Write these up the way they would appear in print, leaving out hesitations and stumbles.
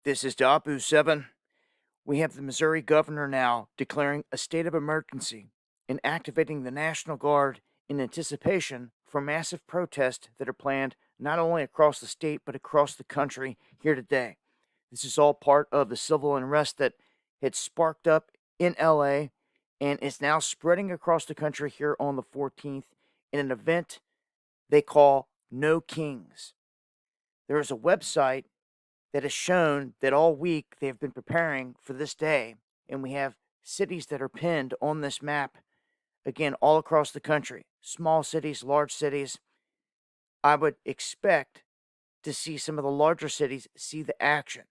This is Dabu 7. We have the Missouri governor now declaring a state of emergency and activating the National Guard in anticipation for massive protests that are planned not only across the state but across the country here today. This is all part of the civil unrest that had sparked up in LA and is now spreading across the country here on the 14th in an event they call No Kings. There is a website that has shown that all week they've been preparing for this day, and we have cities that are pinned on this map, again, all across the country. Small cities, large cities. I would expect to see some of the larger cities see the action.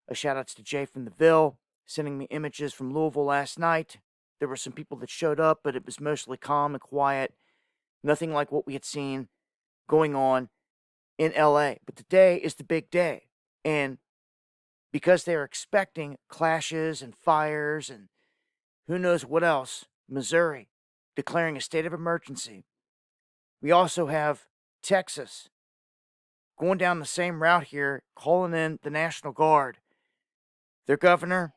A shout outs to Jay from the Ville, sending me images from Louisville last night. There were some people that showed up, but it was mostly calm and quiet. Nothing like what we had seen going on in LA. But today is the big day. And because they're expecting clashes and fires and who knows what else, Missouri declaring a state of emergency. We also have Texas going down the same route here, calling in the National Guard. Their governor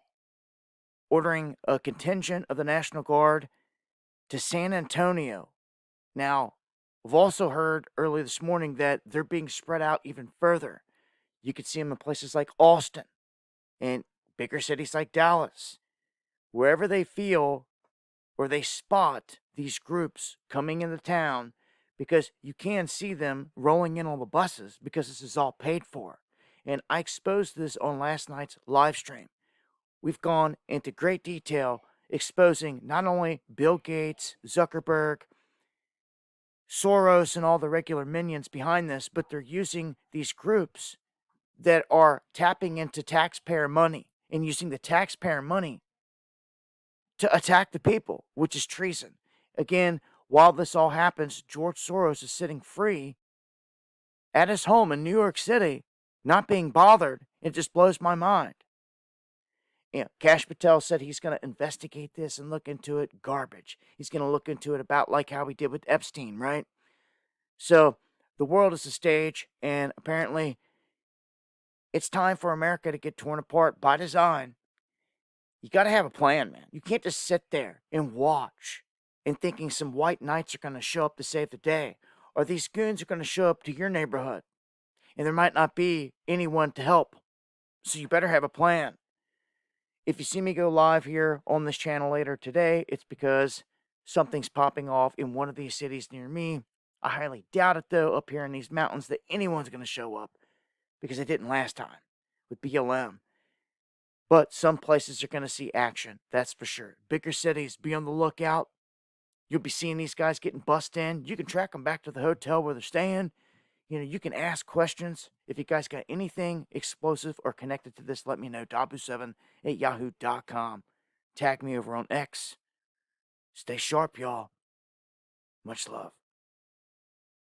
ordering a contingent of the National Guard to San Antonio. Now, we've also heard early this morning that they're being spread out even further. You could see them in places like Austin and bigger cities like Dallas. Wherever they feel or they spot these groups coming into town, because you can see them rolling in on the buses because this is all paid for. And I exposed this on last night's live stream. We've gone into great detail exposing not only Bill Gates, Zuckerberg, Soros, and all the regular minions behind this, but they're using these groups that are tapping into taxpayer money and using the taxpayer money to attack the people, which is treason. Again, while this all happens, George Soros is sitting free at his home in New York City, not being bothered. It just blows my mind. Kash Patel said he's going to investigate this and look into it. Garbage. He's going to look into it about like how he did with Epstein, right? So the world is a stage, and apparently it's time for America to get torn apart by design. You got to have a plan, man. You can't just sit there and watch and thinking some white knights are going to show up to save the day, or these goons are going to show up to your neighborhood, and there might not be anyone to help. So you better have a plan. If you see me go live here on this channel later today, it's because something's popping off in one of these cities near me. I highly doubt it, though, up here in these mountains that anyone's going to show up, because it didn't last time with BLM. But some places are going to see action, that's for sure. Bigger cities, be on the lookout. You'll be seeing these guys getting bussed in. You can track them back to the hotel where they're staying. You can ask questions. If you guys got anything explosive or connected to this, let me know. Dabu7@yahoo.com. Tag me over on X. Stay sharp, y'all. Much love.